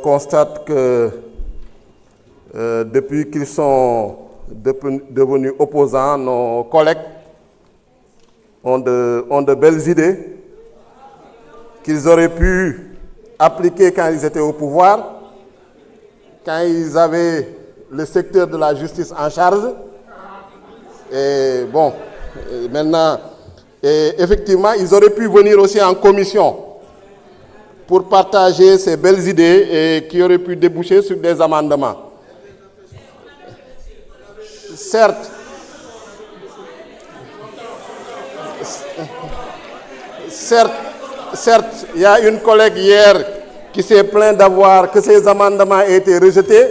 constate que depuis qu'ils sont devenus opposants, nos collègues ont de belles idées qu'ils auraient pu appliquer quand ils étaient au pouvoir, quand ils avaient le secteur de la justice en charge. Et bon, maintenant, effectivement, ils auraient pu venir aussi en commission pour partager ces belles idées et qui auraient pu déboucher sur des amendements. Certes, il y a une collègue hier qui s'est plainte que ces amendements aient été rejetés.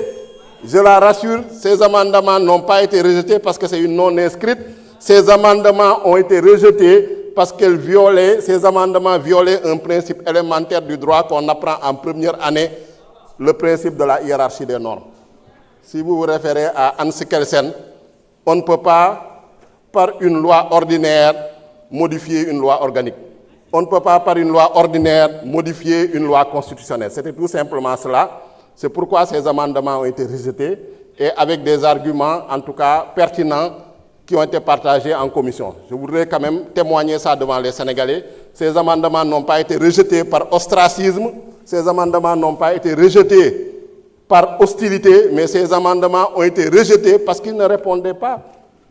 Je la rassure, ces amendements n'ont pas été rejetés parce que c'est une non-inscrite. Ces amendements ont été rejetés parce ces amendements violaient un principe élémentaire du droit qu'on apprend en première année, le principe de la hiérarchie des normes. Si vous vous référez à Hans Kelsen, on ne peut pas, par une loi ordinaire, modifier une loi organique. On ne peut pas, par une loi ordinaire, modifier une loi constitutionnelle. C'était tout simplement cela. C'est pourquoi ces amendements ont été rejetés et avec des arguments, en tout cas pertinents, qui ont été partagés en commission. Je voudrais quand même témoigner ça devant les Sénégalais. Ces amendements n'ont pas été rejetés par ostracisme, ces amendements n'ont pas été rejetés par hostilité, mais ces amendements ont été rejetés parce qu'ils ne répondaient pas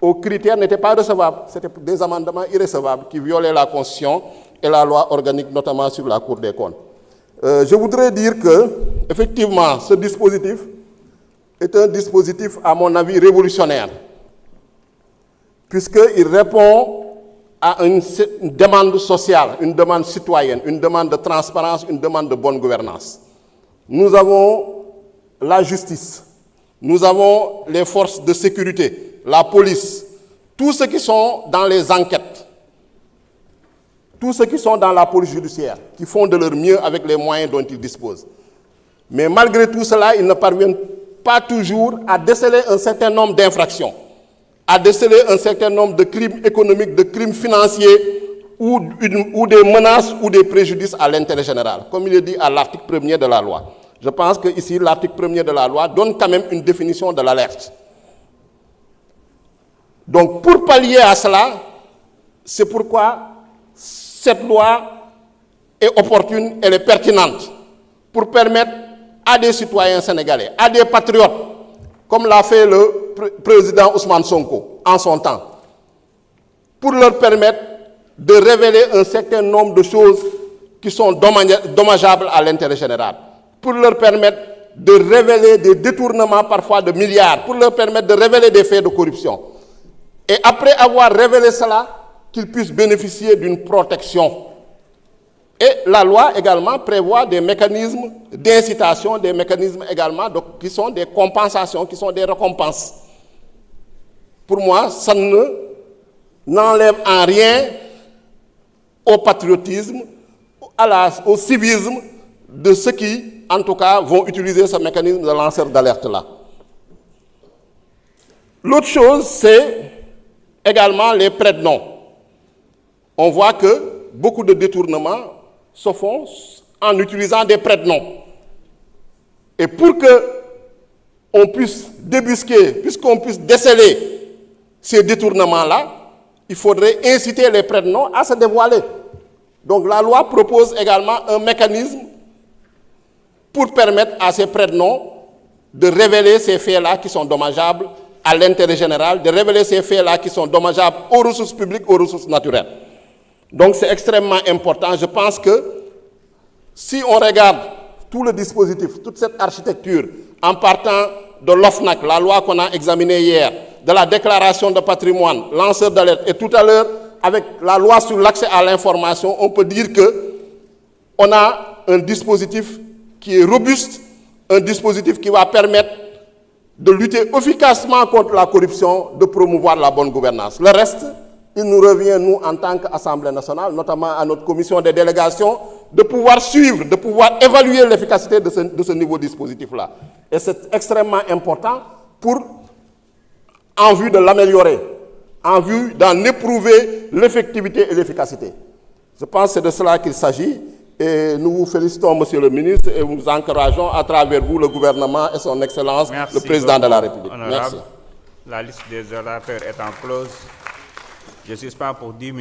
aux critères, n'étaient pas recevables. C'était des amendements irrecevables qui violaient la Constitution et la loi organique, notamment sur la Cour des comptes. Je voudrais dire que, effectivement, ce dispositif est un dispositif, à mon avis, révolutionnaire, puisqu'il répond à une demande sociale, une demande citoyenne, une demande de transparence, une demande de bonne gouvernance. Nous avons la justice, nous avons les forces de sécurité, la police, tous ceux qui sont dans les enquêtes, tous ceux qui sont dans la police judiciaire, qui font de leur mieux avec les moyens dont ils disposent. Mais malgré tout cela, ils ne parviennent pas toujours à déceler un certain nombre d'infractions, à déceler un certain nombre de crimes économiques, de crimes financiers ou des menaces ou des préjudices à l'intérêt général, comme il est dit à l'article 1er de la loi. Je pense que ici, l'article 1er de la loi donne quand même une définition de l'alerte. Donc, pour pallier à cela, c'est pourquoi cette loi est opportune, elle est pertinente pour permettre à des citoyens sénégalais, à des patriotes, comme l'a fait le président Ousmane Sonko en son temps, pour leur permettre de révéler un certain nombre de choses qui sont dommageables à l'intérêt général, pour leur permettre de révéler des détournements parfois de milliards, pour leur permettre de révéler des faits de corruption. Et après avoir révélé cela, qu'ils puissent bénéficier d'une protection. Et la loi également prévoit des mécanismes d'incitation, des mécanismes également qui sont des compensations, qui sont des récompenses. Pour moi, ça n'enlève en rien au patriotisme, au civisme de ceux qui, en tout cas, vont utiliser ce mécanisme de lanceur d'alerte-là. L'autre chose, c'est également les prête-noms. On voit que beaucoup de détournements se font en utilisant des prête-noms. Et pour qu'on puisse débusquer, puisqu'on puisse déceler ces détournements-là, il faudrait inciter les prête-noms à se dévoiler. Donc la loi propose également un mécanisme pour permettre à ces prête-noms de révéler ces faits-là qui sont dommageables à l'intérêt général, de révéler ces faits-là qui sont dommageables aux ressources publiques, aux ressources naturelles. Donc c'est extrêmement important. Je pense que si on regarde tout le dispositif, toute cette architecture, en partant de l'OFNAC, la loi qu'on a examinée hier, de la déclaration de patrimoine, lanceur d'alerte, et tout à l'heure, avec la loi sur l'accès à l'information, on peut dire qu'on a un dispositif qui est robuste, un dispositif qui va permettre de lutter efficacement contre la corruption, de promouvoir la bonne gouvernance. Le reste, il nous revient, nous, en tant qu'Assemblée nationale, notamment à notre commission des délégations, de pouvoir suivre, de pouvoir évaluer l'efficacité de ce nouveau dispositif-là. Et c'est extrêmement important en vue de l'améliorer, en vue d'en éprouver l'effectivité et l'efficacité. Je pense que c'est de cela qu'il s'agit. Et nous vous félicitons, Monsieur le ministre, et nous encourageons à travers vous le gouvernement et son Excellence, le Président de la République. Honorable. Merci. La liste des orateurs étant close, je suspends pour 10 minutes.